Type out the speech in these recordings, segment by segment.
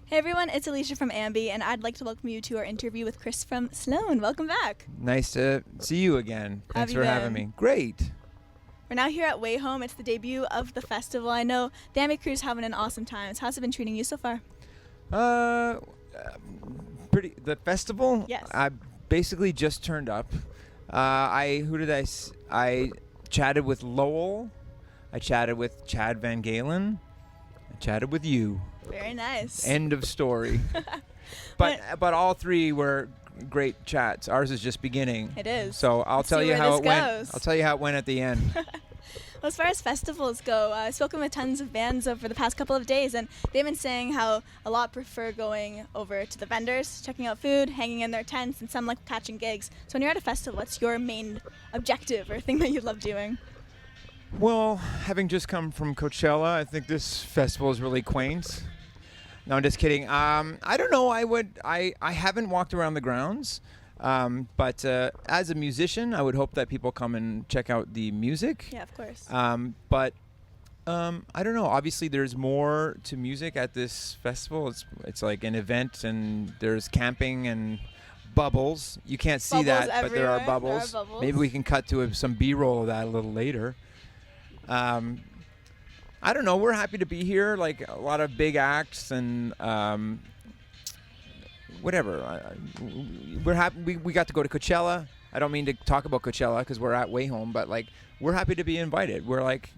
Hey everyone, it's Alicia from Ambi, and I'd like to welcome you to our interview with Chris from Sloan. Welcome back. Nice to see you again. Thanks for having me. Great. We're now here at WayHome. It's the debut of the festival. I know the Ambi crew's having an awesome time. How's it been treating you so far? Pretty. The festival? Yes. I basically just turned up. I chatted with Lowell. I chatted with Chad Van Galen. I chatted with you. Very nice. End of story. but all three were great chats. Ours is just beginning. It is. So I'll tell you how it went. I'll tell you how it went at the end. Well, as far as festivals go, I've spoken with tons of bands over the past couple of days, and they've been saying how a lot prefer going over to the vendors, checking out food, hanging in their tents, and some like catching gigs. So when you're at a festival, what's your main objective or thing that you love doing? Well, having just come from Coachella, I think this festival is really quaint. No, I'm just kidding. I don't know. I haven't walked around the grounds, but as a musician, I would hope that people come and check out the music. Yeah, of course. But I don't know. Obviously, there's more to music at this festival. It's like an event, and there's camping and bubbles. You can't see that, but there are bubbles. Maybe we can cut to some B-roll of that a little later. I don't know. We're happy to be here. Like a lot of big acts and whatever. We're happy. We got to go to Coachella. I don't mean to talk about Coachella because we're at WayHome, but like we're happy to be invited. We're like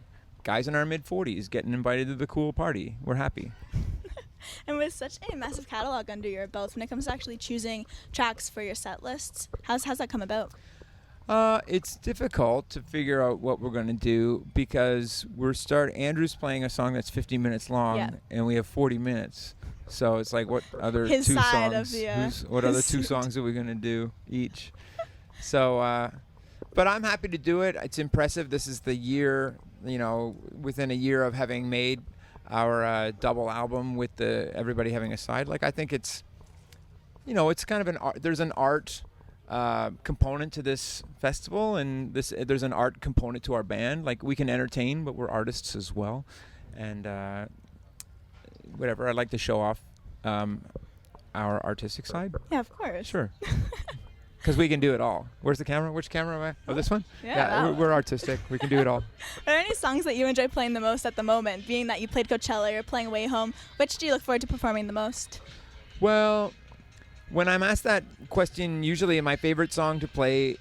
guys in our mid-40s getting invited to the cool party. We're happy. And with such a massive catalog under your belt, when it comes to actually choosing tracks for your set lists, how's that come about? It's difficult to figure out what we're going to do because Andrew's playing a song that's 50 minutes long, and we have 40 minutes. So it's like, what other His two side songs? Of the, what other two songs are we going to do each? So, but I'm happy to do it. It's impressive. This is the year, within a year of having made our double album with everybody having a side. Like, I think it's, it's kind of an art. There's an art component to this festival, and there's an art component to our band. Like, we can entertain, but we're artists as well, and whatever. I'd like to show off our artistic side. Yeah, of course. Sure. Because we can do it all. Where's the camera? Which camera am I? Oh, this one? Yeah, we're artistic. We can do it all. Are there any songs that you enjoy playing the most at the moment? Being that you played Coachella, you're playing WayHome, which do you look forward to performing the most? Well, when I'm asked that question, usually my favorite song to play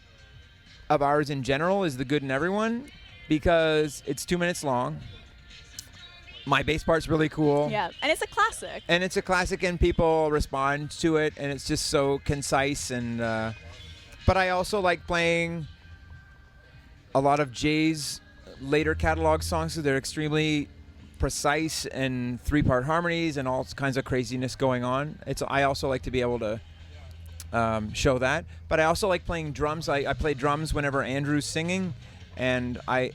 of ours in general is The Good in Everyone, because it's 2 minutes long. My bass part's really cool. Yeah, and it's a classic. And people respond to it, and it's just so concise. And but I also like playing a lot of Jay's later catalog songs, so they're extremely precise and 3-part harmonies and all kinds of craziness going on. I also like to be able to show that, but I also like playing drums. I play drums whenever Andrew's singing, and I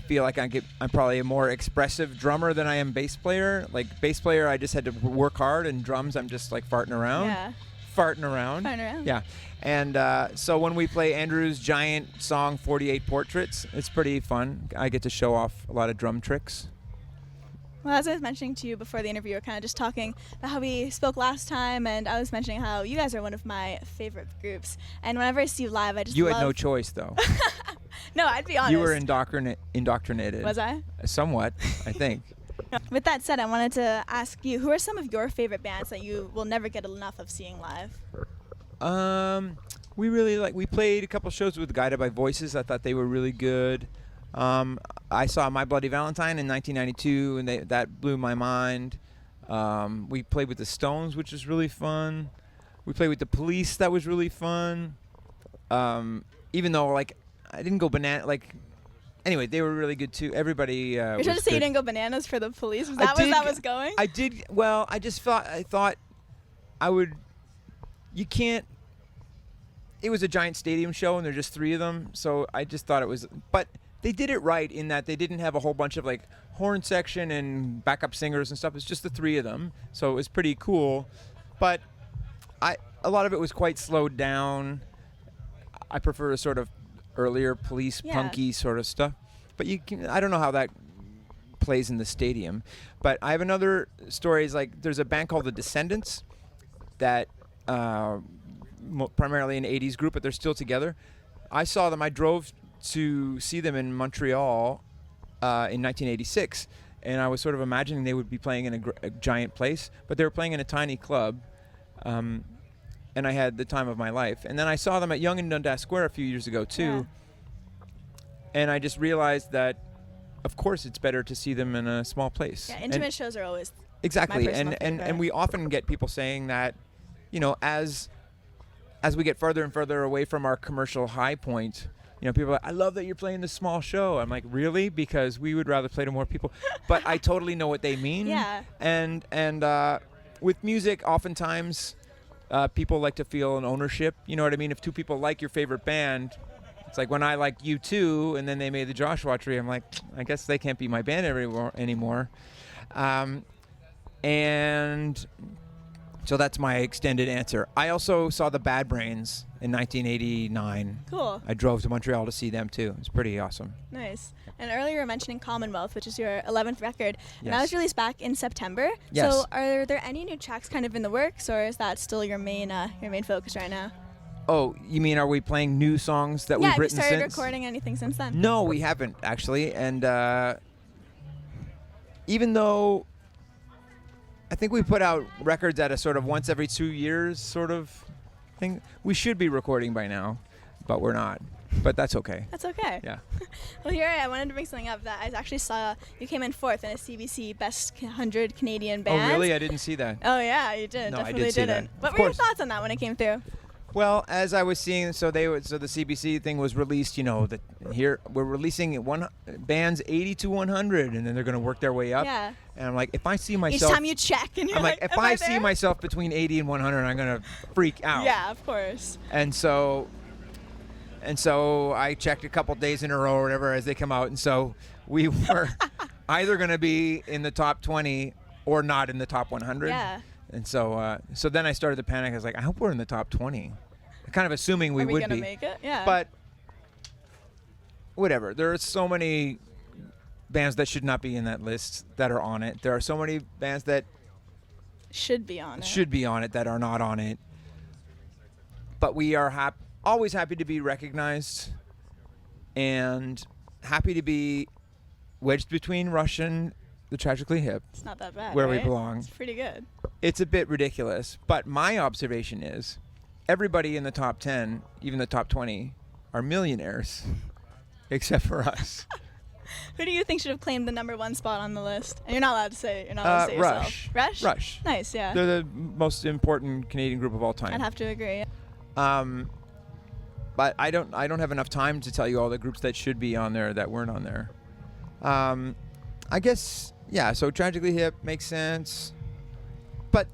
feel like I'm probably a more expressive drummer than I am bass player. Like bass player, I just had to work hard, and drums, I'm just like farting around. Yeah. Farting around. Yeah. And so when we play Andrew's giant song, 48 Portraits, it's pretty fun. I get to show off a lot of drum tricks. Well, as I was mentioning to you before the interview, we were kind of just talking about how we spoke last time, and I was mentioning how you guys are one of my favorite groups. And whenever I see you live, I just You had no choice, though. No, I'd be honest. You were indoctrinated. Was I? Somewhat, I think. With that said, I wanted to ask you, who are some of your favorite bands that you will never get enough of seeing live? We played a couple shows with Guided by Voices. I thought they were really good. I saw My Bloody Valentine in 1992, and that blew my mind. We played with the Stones, which was really fun. We played with the Police. That was really fun. Even though, like, I didn't go banana. Anyway, they were really good too. Everybody. You're trying to say you didn't go bananas for the Police? Was that where that was going? I did. Well, I thought I would. You can't. It was a giant stadium show, and there's just 3 of them, so I just thought it was. But they did it right in that they didn't have a whole bunch of like horn section and backup singers and stuff. It's just the 3 of them, so it was pretty cool. But a lot of it was quite slowed down. I prefer a sort of earlier Police punky sort of stuff. But I don't know how that plays in the stadium. But I have another story. Is like there's a band called the Descendants that primarily an 80s group, but they're still together. I saw them. I drove to see them in Montreal in 1986, and I was sort of imagining they would be playing in a giant place, but they were playing in a tiny club, and I had the time of my life. And then I saw them at Yonge and Dundas Square a few years ago too, and I just realized that, of course, it's better to see them in a small place. Yeah, intimate shows are always exactly, my personal favorite. And we often get people saying that, as we get further and further away from our commercial high point, people are like, I love that you're playing this small show. I'm like, really? Because we would rather play to more people. But I totally know what they mean. Yeah. And with music, oftentimes people like to feel an ownership. You know what I mean? If two people like your favorite band, it's like when I like U2 and then they made the Joshua Tree, I'm like, I guess they can't be my band anymore. And so that's my extended answer. I also saw the Bad Brains in 1989. Cool. I drove to Montreal to see them too. It's pretty awesome. Nice. And earlier you were mentioning Commonwealth, which is your 11th record. Yes. And that was released back in September. Yes. So are there any new tracks kind of in the works, or is that still your main focus right now? Oh, you mean are we playing new songs that we've written since? Yeah, have you started recording anything since then? No, we haven't actually. And even though I think we put out records at a sort of once every 2 years sort of thing, we should be recording by now, but we're not. But that's okay. That's okay. Yeah. Well, here I wanted to bring something up that I actually saw you came in 4th in a CBC Best 100 Canadian Bands. Oh, really? I didn't see that. Oh, yeah, you did. No, I Definitely did see didn't. that. What Of were your course. thoughts on that when it came through? Well, as I was seeing, so the CBC thing was released. That here we're releasing bands 80 to 100, and then they're going to work their way up. Yeah. And I'm like, if I see myself, Each time you check, and you're I'm like, if am I there? see myself between 80 and 100, I'm going to freak out. Yeah, of course. And so I checked a couple days in a row or whatever as they come out, and so we were either going to be in the top 20 or not in the top 100. Yeah. And so then I started to panic. I was like, I hope we're in the top 20. Kind of assuming we would be. Are we going to make it? Yeah. But whatever. There are so many bands that should not be in that list that are on it. There are so many bands that should be on it that are not on it. But we are always happy to be recognized and happy to be wedged between Rush and the Tragically Hip. It's not that bad, where we right? belong. It's pretty good. It's a bit ridiculous, but my observation is everybody in the top 10, even the top 20, are millionaires, except for us. Who do you think should have claimed the number 1 spot on the list? And you're not allowed to say. You're not allowed to say yourself. Rush. Rush. Nice. Yeah. They're the most important Canadian group of all time. I'd have to agree. But I don't have enough time to tell you all the groups that should be on there that weren't on there. I guess, yeah, so Tragically Hip makes sense. But,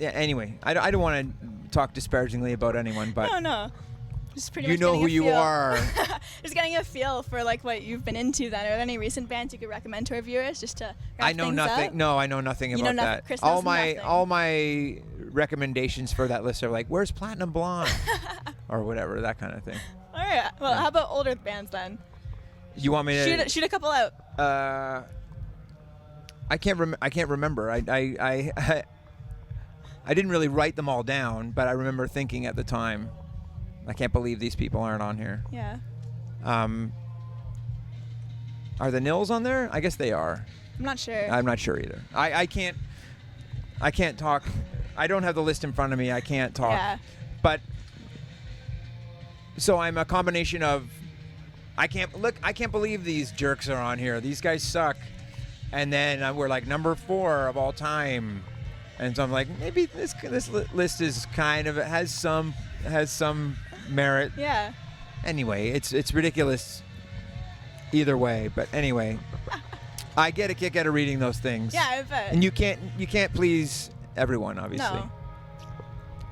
yeah, anyway, I don't want to talk disparagingly about anyone, but No. Just pretty you much know getting who a you feel. are. Just getting a feel for, like, what you've been into then. Are there any recent bands you could recommend to our viewers just to wrap I know things nothing. up? No, I know nothing about that. Chris all knows my nothing. all my recommendations for that list are like, where's Platinum Blonde? Or whatever, that kind of thing. All right. Well, how about older bands then? You want me to Shoot a couple out. I can't remember. I didn't really write them all down, but I remember thinking at the time, I can't believe these people aren't on here. Yeah. Are the Nils on there? I guess they are. I'm not sure. I'm not sure either. I can't talk. I don't have the list in front of me. I can't talk. Yeah. But so I'm a combination of I can't believe these jerks are on here. These guys suck. And then we're like number 4 of all time. And so I'm like, maybe this list is kind of has some merit. Yeah. Anyway, it's ridiculous either way. But anyway, I get a kick out of reading those things. Yeah, I bet. And you can't please everyone, obviously. No.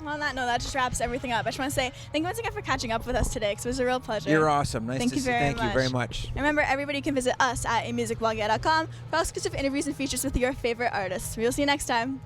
Well, on that note, that just wraps everything up. I just want to say thank you once again for catching up with us today, because it was a real pleasure. You're awesome. Nice Thank to you see. very Thank you much. very much. Remember, everybody can visit us at amusicblogger.com for exclusive interviews and features with your favorite artists. We'll see you next time.